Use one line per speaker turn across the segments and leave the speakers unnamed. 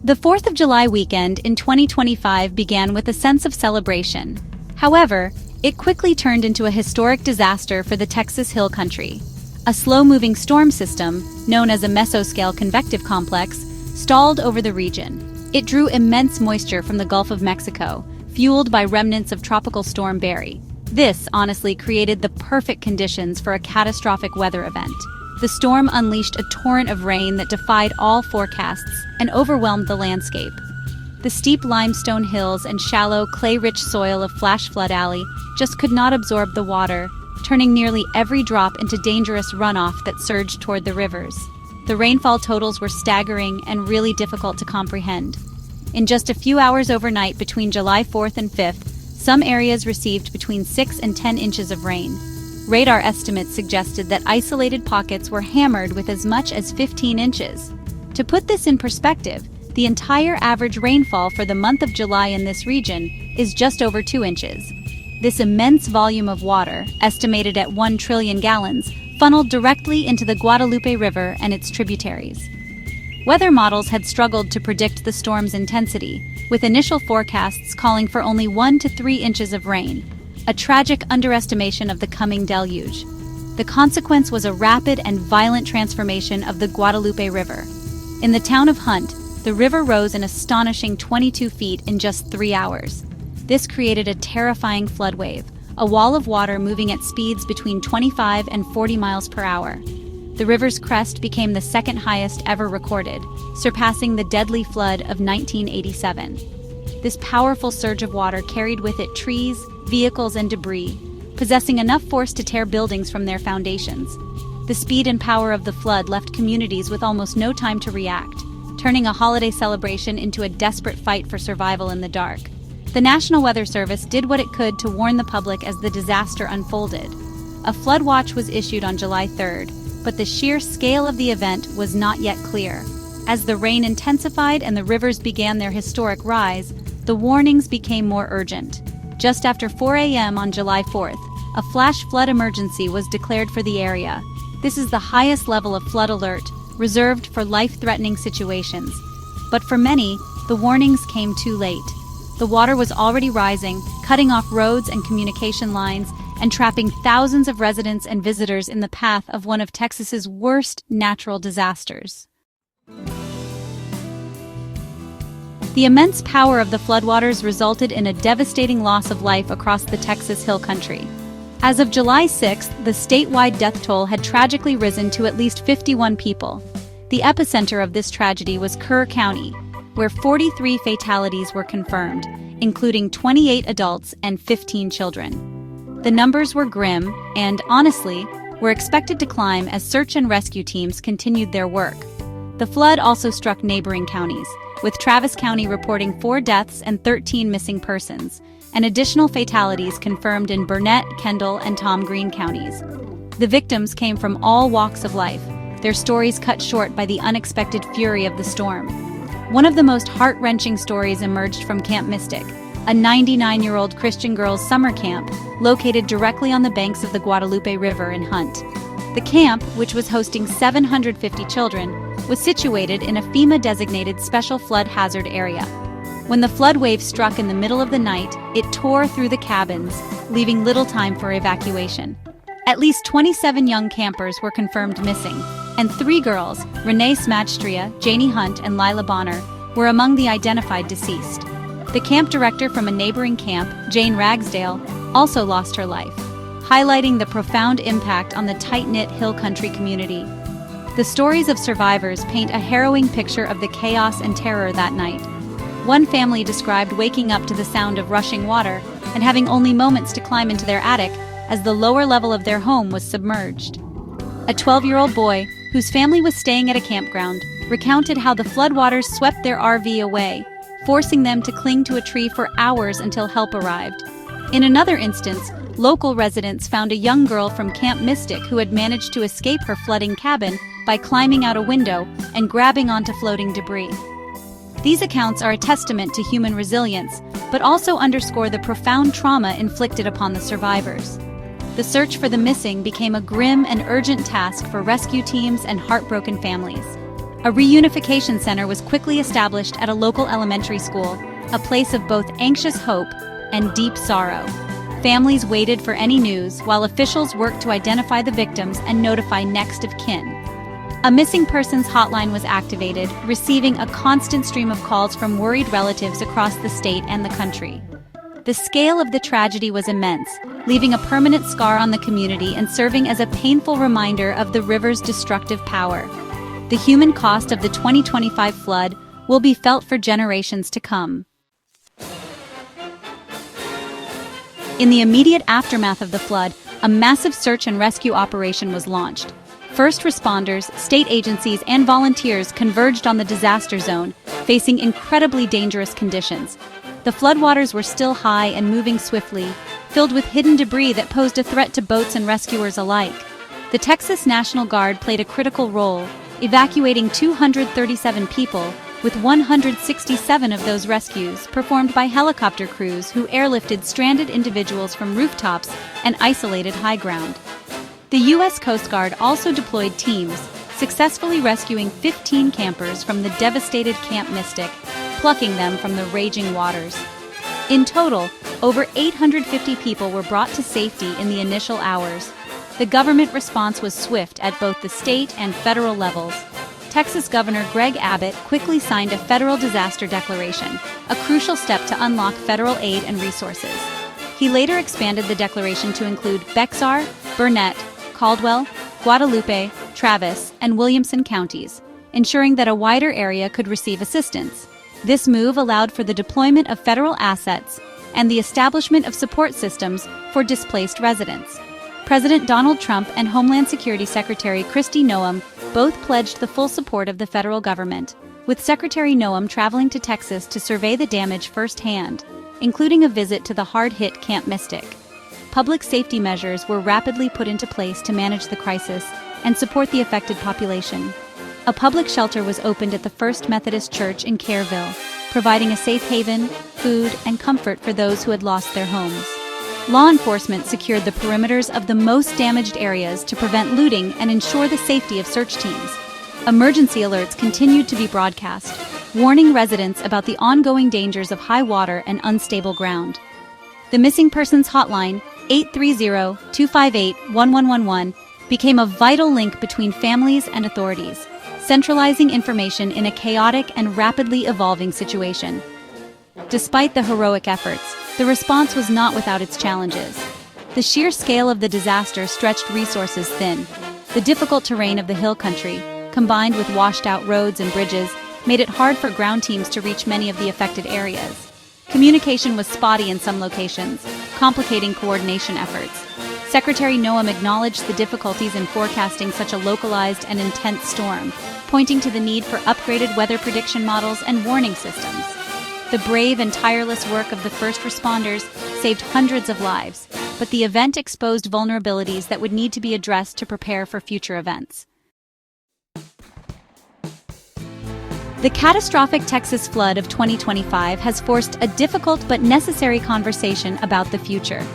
The 4th of July weekend in 2025 began with a sense of celebration. However, it quickly turned into a historic disaster for the Texas Hill Country. A slow-moving storm system, known as a mesoscale convective complex, stalled over the region. It drew immense moisture from the Gulf of Mexico, fueled by remnants of Tropical Storm Barry. This, honestly, created the perfect conditions for a catastrophic weather event. The storm unleashed a torrent of rain that defied all forecasts and overwhelmed the landscape. The steep limestone hills and shallow, clay-rich soil of Flash Flood Alley just could not absorb the water, turning nearly every drop into dangerous runoff that surged toward the rivers. The rainfall totals were staggering and really difficult to comprehend. In just a few hours overnight between July 4th and 5th, some areas received between 6 and 10 inches of rain. Radar estimates suggested that isolated pockets were hammered with as much as 15 inches. To put this in perspective, the entire average rainfall for the month of July in this region is just over 2 inches. This immense volume of water, estimated at 1 trillion gallons, funneled directly into the Guadalupe River and its tributaries. Weather models had struggled to predict the storm's intensity, with initial forecasts calling for only 1 to 3 inches of rain, a tragic underestimation of the coming deluge. The consequence was a rapid and violent transformation of the Guadalupe River. In the town of Hunt, the river rose an astonishing 22 feet in just 3 hours. This created a terrifying flood wave, a wall of water moving at speeds between 25 and 40 miles per hour. The river's crest became the second highest ever recorded, surpassing the deadly flood of 1987. This powerful surge of water carried with it trees, vehicles, and debris, possessing enough force to tear buildings from their foundations. The speed and power of the flood left communities with almost no time to react, turning a holiday celebration into a desperate fight for survival in the dark. The National Weather Service did what it could to warn the public as the disaster unfolded. A flood watch was issued on July 3rd, but the sheer scale of the event was not yet clear. As the rain intensified and the rivers began their historic rise, the warnings became more urgent. Just after 4 a.m. on July 4th, a flash flood emergency was declared for the area. This is the highest level of flood alert, reserved for life-threatening situations. But for many, the warnings came too late. The water was already rising, cutting off roads and communication lines, and trapping thousands of residents and visitors in the path of one of Texas's worst natural disasters. The immense power of the floodwaters resulted in a devastating loss of life across the Texas Hill Country. As of July 6th, the statewide death toll had tragically risen to at least 51 people. The epicenter of this tragedy was Kerr County, where 43 fatalities were confirmed, including 28 adults and 15 children. The numbers were grim and, honestly, were expected to climb as search and rescue teams continued their work. The flood also struck neighboring counties, with Travis County reporting 4 deaths and 13 missing persons, and additional fatalities confirmed in Burnett, Kendall, and Tom Green counties. The victims came from all walks of life, their stories cut short by the unexpected fury of the storm. One of the most heart-wrenching stories emerged from Camp Mystic, a 99-year-old Christian girls' summer camp located directly on the banks of the Guadalupe River in Hunt. The camp, which was hosting 750 children, was situated in a FEMA-designated special flood hazard area. When the flood wave struck in the middle of the night, it tore through the cabins, leaving little time for evacuation. At least 27 young campers were confirmed missing, and 3 girls, Renee Smadstria, Janie Hunt, and Lila Bonner, were among the identified deceased. The camp director from a neighboring camp, Jane Ragsdale, also lost her life, highlighting the profound impact on the tight-knit hill country community. The stories of survivors paint a harrowing picture of the chaos and terror that night. One family described waking up to the sound of rushing water and having only moments to climb into their attic as the lower level of their home was submerged. A 12-year-old boy, whose family was staying at a campground, recounted how the floodwaters swept their RV away, forcing them to cling to a tree for hours until help arrived. In another instance, local residents found a young girl from Camp Mystic who had managed to escape her flooding cabin by climbing out a window and grabbing onto floating debris. These accounts are a testament to human resilience, but also underscore the profound trauma inflicted upon the survivors. The search for the missing became a grim and urgent task for rescue teams and heartbroken families. A reunification center was quickly established at a local elementary school, a place of both anxious hope and deep sorrow. Families waited for any news while officials worked to identify the victims and notify next of kin. A missing persons hotline was activated, receiving a constant stream of calls from worried relatives across the state and the country. The scale of the tragedy was immense, leaving a permanent scar on the community and serving as a painful reminder of the river's destructive power. The human cost of the 2025 flood will be felt for generations to come. In the immediate aftermath of the flood, a massive search and rescue operation was launched. First responders, state agencies, and volunteers converged on the disaster zone, facing incredibly dangerous conditions. The floodwaters were still high and moving swiftly, filled with hidden debris that posed a threat to boats and rescuers alike. The Texas National Guard played a critical role, evacuating 237 people, with 167 of those rescues performed by helicopter crews who airlifted stranded individuals from rooftops and isolated high ground. The U.S. Coast Guard also deployed teams, successfully rescuing 15 campers from the devastated Camp Mystic, plucking them from the raging waters. In total, over 850 people were brought to safety in the initial hours. The government response was swift at both the state and federal levels. Texas Governor Greg Abbott quickly signed a federal disaster declaration, a crucial step to unlock federal aid and resources. He later expanded the declaration to include Bexar, Burnett, Caldwell, Guadalupe, Travis, and Williamson counties, ensuring that a wider area could receive assistance. This move allowed for the deployment of federal assets and the establishment of support systems for displaced residents. President Donald Trump and Homeland Security Secretary Kristi Noem both pledged the full support of the federal government, with Secretary Noem traveling to Texas to survey the damage firsthand, including a visit to the hard-hit Camp Mystic. Public safety measures were rapidly put into place to manage the crisis and support the affected population. A public shelter was opened at the First Methodist Church in Kerrville, providing a safe haven, food, and comfort for those who had lost their homes. Law enforcement secured the perimeters of the most damaged areas to prevent looting and ensure the safety of search teams. Emergency alerts continued to be broadcast, warning residents about the ongoing dangers of high water and unstable ground. The missing persons hotline, 830-258-1111, became a vital link between families and authorities, centralizing information in a chaotic and rapidly evolving situation. Despite the heroic efforts, the response was not without its challenges. The sheer scale of the disaster stretched resources thin. The difficult terrain of the hill country, combined with washed-out roads and bridges, made it hard for ground teams to reach many of the affected areas. Communication was spotty in some locations, complicating coordination efforts. Secretary Noem acknowledged the difficulties in forecasting such a localized and intense storm, pointing to the need for upgraded weather prediction models and warning systems. The brave and tireless work of the first responders saved hundreds of lives, but the event exposed vulnerabilities that would need to be addressed to prepare for future events. The catastrophic Texas flood of 2025 has forced a difficult but necessary conversation about the future.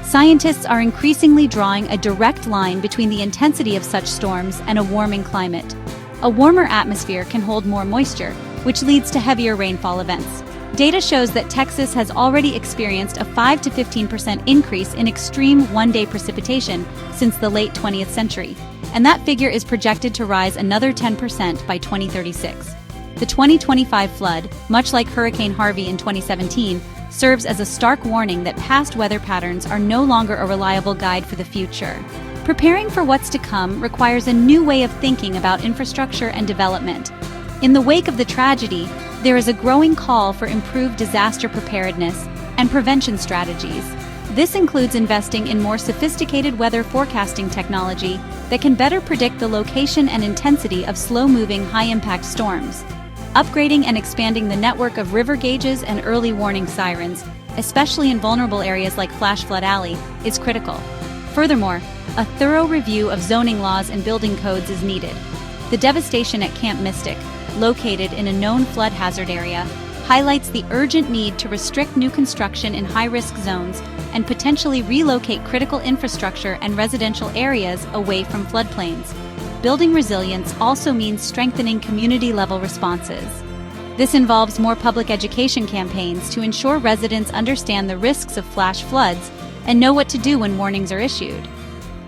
Scientists are increasingly drawing a direct line between the intensity of such storms and a warming climate. A warmer atmosphere can hold more moisture, which leads to heavier rainfall events. Data shows that Texas has already experienced a 5 to 15% increase in extreme one-day precipitation since the late 20th century, and that figure is projected to rise another 10% by 2036. The 2025 flood, much like Hurricane Harvey in 2017, serves as a stark warning that past weather patterns are no longer a reliable guide for the future. Preparing for what's to come requires a new way of thinking about infrastructure and development. In the wake of the tragedy, there is a growing call for improved disaster preparedness and prevention strategies. This includes investing in more sophisticated weather forecasting technology that can better predict the location and intensity of slow-moving, high-impact storms. Upgrading and expanding the network of river gauges and early warning sirens, especially in vulnerable areas like Flash Flood Alley, is critical. Furthermore, a thorough review of zoning laws and building codes is needed. The devastation at Camp Mystic, located in a known flood hazard area, highlights the urgent need to restrict new construction in high-risk zones and potentially relocate critical infrastructure and residential areas away from floodplains. building resilience also means strengthening community-level responses. This involves more public education campaigns to ensure residents understand the risks of flash floods and know what to do when warnings are issued.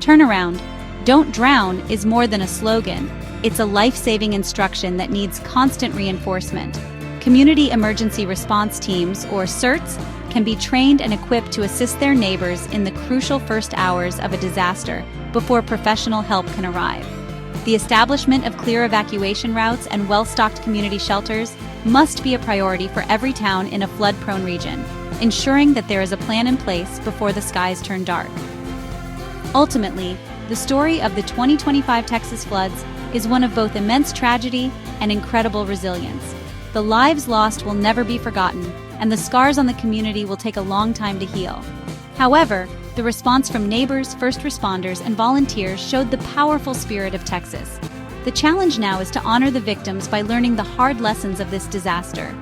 Turnaround, "Don't drown" is more than a slogan. It's a life-saving instruction that needs constant reinforcement. Community emergency response teams, or CERTs, can be trained and equipped to assist their neighbors in the crucial first hours of a disaster before professional help can arrive. The establishment of clear evacuation routes and well-stocked community shelters must be a priority for every town in a flood-prone region, ensuring that there is a plan in place before the skies turn dark. Ultimately, the story of the 2025 Texas floods is one of both immense tragedy and incredible resilience. The lives lost will never be forgotten, and the scars on the community will take a long time to heal. However, the response from neighbors, first responders, and volunteers showed the powerful spirit of Texas. The challenge now is to honor the victims by learning the hard lessons of this disaster.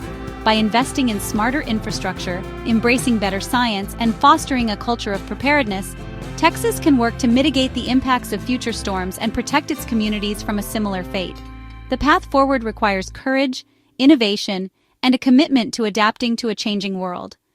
By investing in smarter infrastructure, embracing better science, and fostering a culture of preparedness, Texas can work to mitigate the impacts of future storms and protect its communities from a similar fate. The path forward requires courage, innovation, and a commitment to adapting to a changing world.